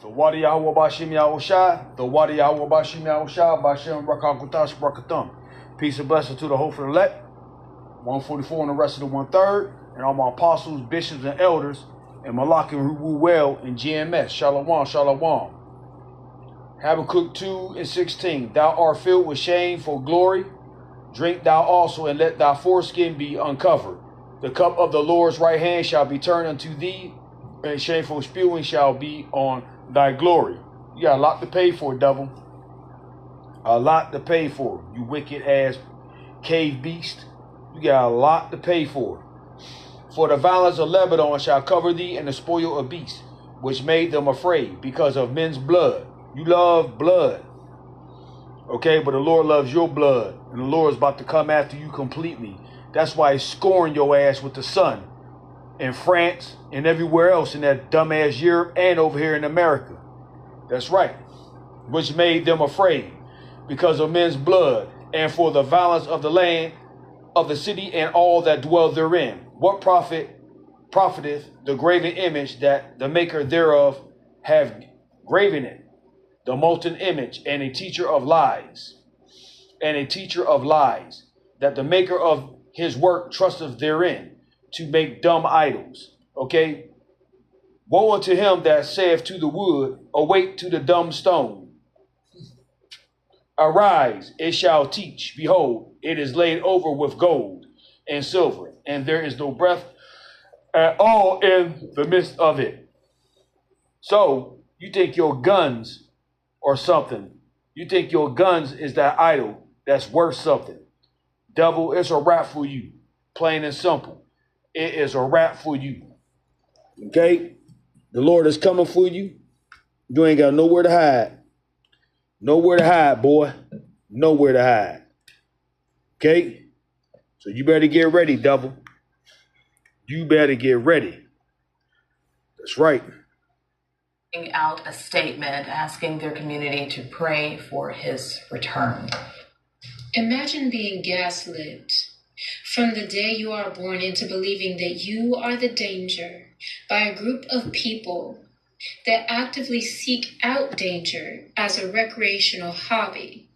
The Wadi Yahweh Bashim Yahushai, the Wadi Yahweh Bashim Yahushai, Bashim Rakakutash Brakathum. Peace and blessing to the hopeful elect, 144 and the rest of the 1/3, and all my apostles, bishops, and elders, and Malak and Ruel and GMS. Shalom, shalom. Habakkuk 2:16. Thou art filled with shame for glory. Drink thou also, and let thy foreskin be uncovered. The cup of the Lord's right hand shall be turned unto thee, and shameful spewing shall be on thy glory. You got a lot to pay for, devil. A lot to pay for, you wicked ass cave beast. You got a lot to pay for. For the violence of Lebanon shall cover thee, and the spoil of beasts, which made them afraid, because of men's blood. You love blood. Okay, but the Lord loves your blood, and the Lord is about to come after you completely. That's why he's scoring your ass with the sun in France and everywhere else in that dumbass Europe and over here in America. That's right. Which made them afraid because of men's blood, and for the violence of the land of the city and all that dwell therein. What profiteth the graven image that the maker thereof have graven it? The molten image, and a teacher of lies. And a teacher of lies, that the maker of his work trusteth therein, to make dumb idols. Okay? Woe unto him that saith to the wood, awake to the dumb stone. Arise, it shall teach. Behold, it is laid over with gold and silver, and there is no breath at all in the midst of it. So, you think your guns or something. You think your guns is that idol that's worth something. Devil, it's a wrap for you. Plain and simple. It is a wrap for you. Okay? The Lord is coming for you. You ain't got nowhere to hide. Nowhere to hide, boy. Nowhere to hide. Okay? So you better get ready, devil. You better get ready. That's right. Out a statement asking their community to pray for his return. Imagine being gaslit from the day you are born into believing that you are the danger by a group of people that actively seek out danger as a recreational hobby,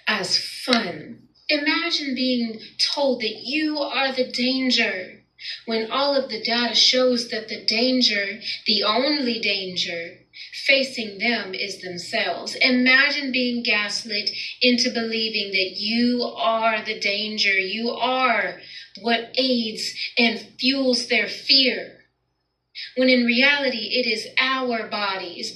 as fun. Imagine being told that you are the danger when all of the data shows that the danger, the only danger, facing them is themselves. Imagine being gaslit into believing that you are the danger. You are what aids and fuels their fear. When in reality, it is our bodies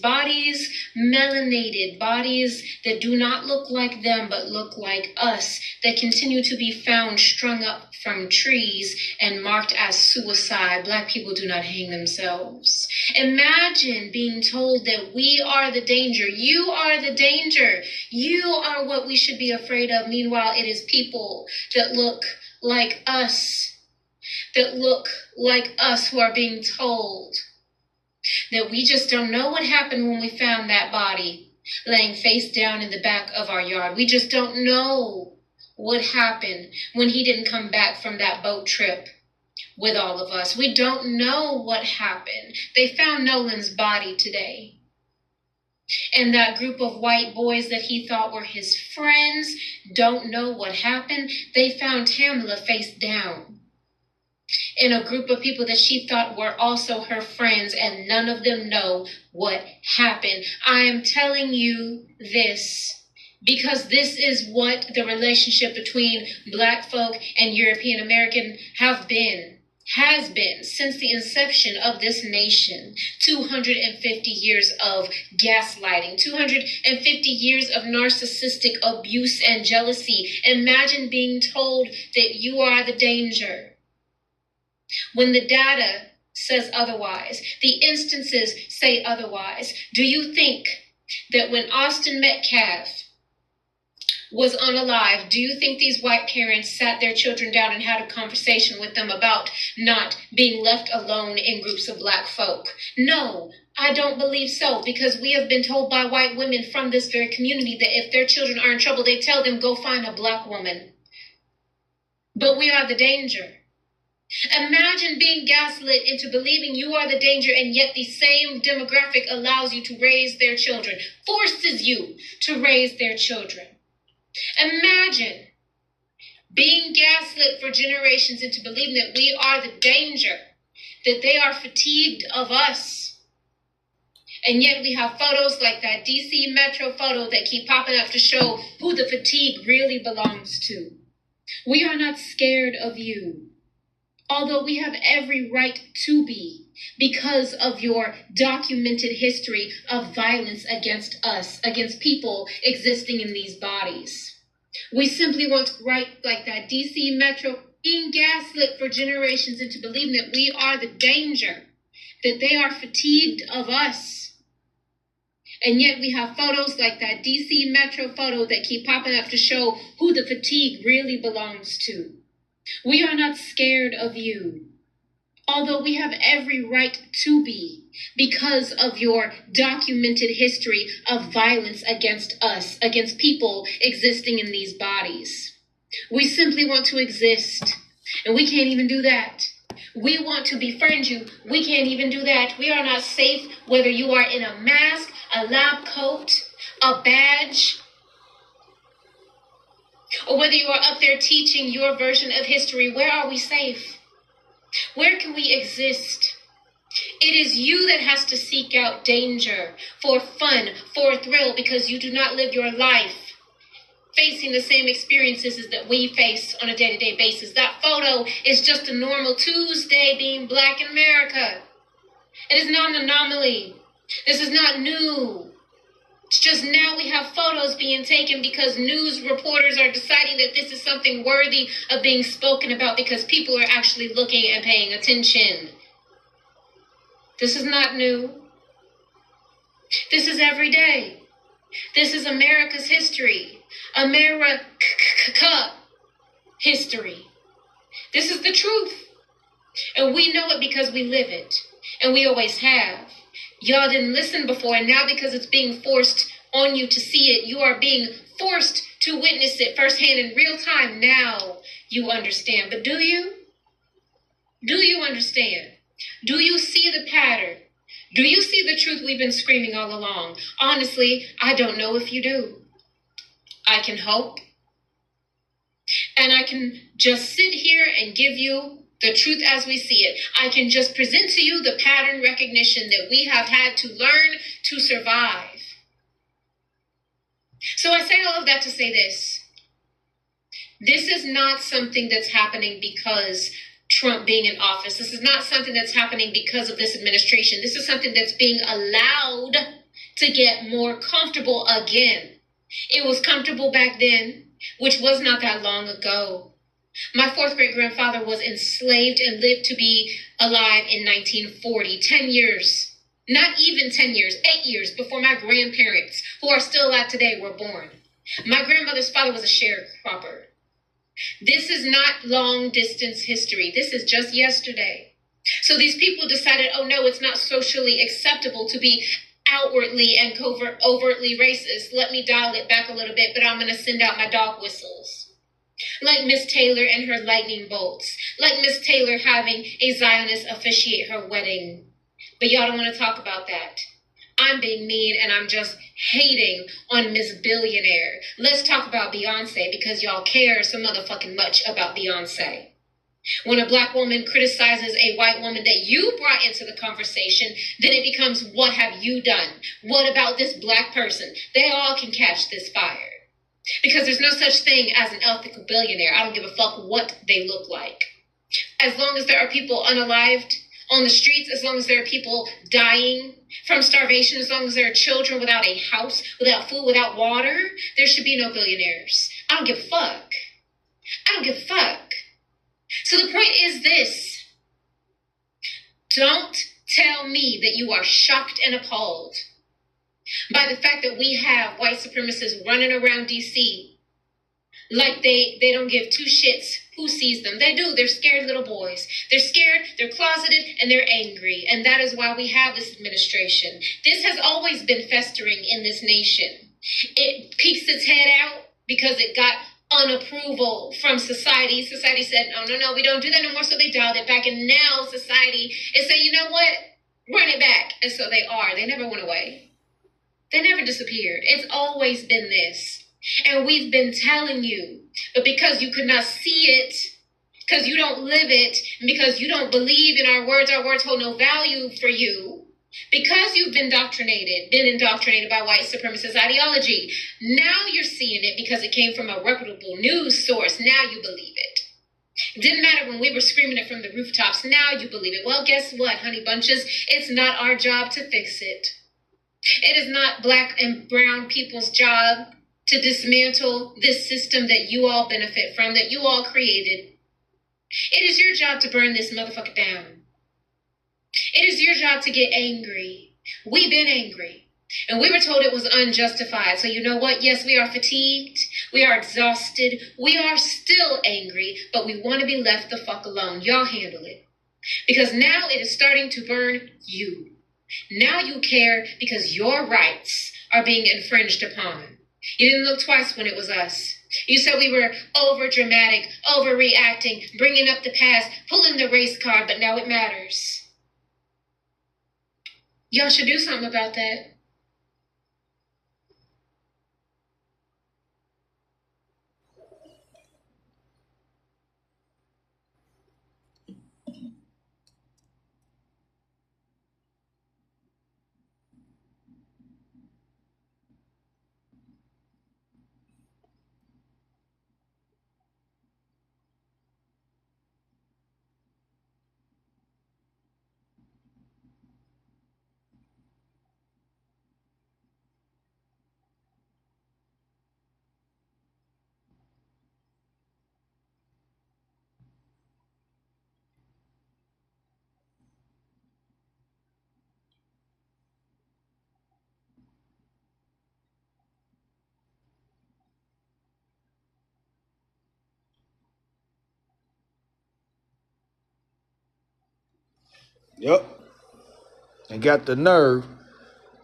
melanated, bodies that do not look like them but look like us, that continue to be found strung up from trees and marked as suicide. Black people do not hang themselves. Imagine being told that we are the danger. You are the danger. You are what we should be afraid of. Meanwhile, it is people that look like us, who are being told that we just don't know what happened when we found that body laying face down in the back of our yard. We just don't know what happened when he didn't come back from that boat trip with all of us. We don't know what happened. They found Nolan's body today. And that group of white boys that he thought were his friends don't know what happened. They found Tamla face down in a group of people that she thought were also her friends, and none of them know what happened. I am telling you this because this is what the relationship between Black folk and European American has been since the inception of this nation. 250 years of gaslighting, 250 years of narcissistic abuse and jealousy. Imagine being told that you are the danger when the data says otherwise, the instances say otherwise. Do you think that when Austin Metcalf was unalive, do you think these white parents sat their children down and had a conversation with them about not being left alone in groups of Black folk? No, I don't believe so, because we have been told by white women from this very community that if their children are in trouble, they tell them, go find a Black woman. But we are the danger. Imagine being gaslit into believing you are the danger, and yet the same demographic allows you to raise their children, forces you to raise their children. Imagine being gaslit for generations into believing that we are the danger, that they are fatigued of us. And yet we have photos like that DC Metro photo that keep popping up to show who the fatigue really belongs to. We are not scared of you, although we have every right to be, because of your documented history of violence against us, against people existing in these bodies. We simply want to write like that DC Metro, being gaslit for generations into believing that we are the danger, that they are fatigued of us. And yet we have photos like that DC Metro photo that keep popping up to show who the fatigue really belongs to. We are not scared of you, although we have every right to be, because of your documented history of violence against us, against people existing in these bodies. We simply want to exist, and we can't even do that. We want to befriend you. We can't even do that. We are not safe whether you are in a mask, a lab coat, a badge, or whether you are up there teaching your version of history. Where are we safe? Where can we exist? It is you that has to seek out danger for fun, for a thrill, because you do not live your life facing the same experiences that we face on a day-to-day basis. That photo is just a normal Tuesday being Black in America. It is not an anomaly. This is not new. It's just now we have photos being taken because news reporters are deciding that this is something worthy of being spoken about because people are actually looking and paying attention. This is not new. This is every day. This is America's history. America history. This is the truth. And we know it because we live it. And we always have. Y'all didn't listen before, and now because it's being forced on you to see it, you are being forced to witness it firsthand in real time. Now you understand. But do you? Do you understand? Do you see the pattern? Do you see the truth we've been screaming all along? Honestly, I don't know if you do. I can hope. And I can just sit here and give you the truth as we see it. I can just present to you the pattern recognition that we have had to learn to survive. So I say all of that to say this. This is not something that's happening because Trump being in office. This is not something that's happening because of this administration. This is something that's being allowed to get more comfortable again. It was comfortable back then, which was not that long ago. My fourth great-grandfather was enslaved and lived to be alive in 1940, 10 years, not even 10 years, 8 years before my grandparents, who are still alive today, were born. My grandmother's father was a sharecropper. This is not long-distance history. This is just yesterday. So these people decided, oh no, it's not socially acceptable to be outwardly and overtly racist. Let me dial it back a little bit, but I'm going to send out my dog whistles. Like Miss Taylor and her lightning bolts. Like Miss Taylor having a Zionist officiate her wedding. But y'all don't want to talk about that. I'm being mean and I'm just hating on Miss Billionaire. Let's talk about Beyonce because y'all care so motherfucking much about Beyonce. When a black woman criticizes a white woman that you brought into the conversation, then it becomes, what have you done? What about this black person? They all can catch this fire. Because there's no such thing as an ethical billionaire. I don't give a fuck what they look like. As long as there are people unalived on the streets, as long as there are people dying from starvation, as long as there are children without a house, without food, without water, there should be no billionaires. I don't give a fuck. I don't give a fuck. So the point is this. Don't tell me that you are shocked and appalled by the fact that we have white supremacists running around DC like they don't give two shits who sees them. They do. They're scared little boys. They're scared, they're closeted, and they're angry. And that is why we have this administration. This has always been festering in this nation. It peeks its head out because it got unapproval from society. Society said, no, we don't do that no more. So they dialed it back. And now society is saying, you know what? Run it back. And so they are. They never went away. They never disappeared. It's always been this. And we've been telling you. But because you could not see it, because you don't live it, and because you don't believe in our words hold no value for you, because you've been indoctrinated by white supremacist ideology, now you're seeing it because it came from a reputable news source. Now you believe it. It didn't matter when we were screaming it from the rooftops. Now you believe it. Well, guess what, honey bunches? It's not our job to fix it. It is not black and brown people's job to dismantle this system that you all benefit from, that you all created. It is your job to burn this motherfucker down. It is your job to get angry. We've been angry. And we were told it was unjustified. So you know what? Yes, we are fatigued. We are exhausted. We are still angry. But we want to be left the fuck alone. Y'all handle it. Because now it is starting to burn you. Now you care because your rights are being infringed upon. You didn't look twice when it was us. You said we were over-dramatic, overreacting, bringing up the past, pulling the race card, but now it matters. Y'all should do something about that. Yep. And got the nerve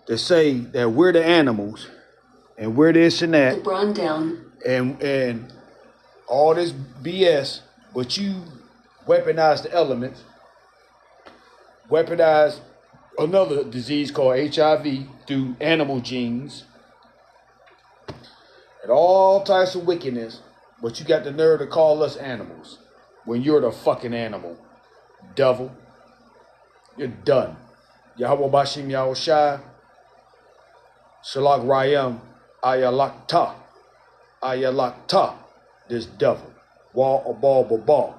to say that we're the animals and we're this and that. The rundown. And all this BS, but you weaponize the elements, weaponize another disease called HIV through animal genes, and all types of wickedness, but you got the nerve to call us animals when you're the fucking animal. Devil. You're done. Yahweh Bashim Yahushai. Shalak Rayam. Ayalakta. Ayalakta. This devil. Wall a ball.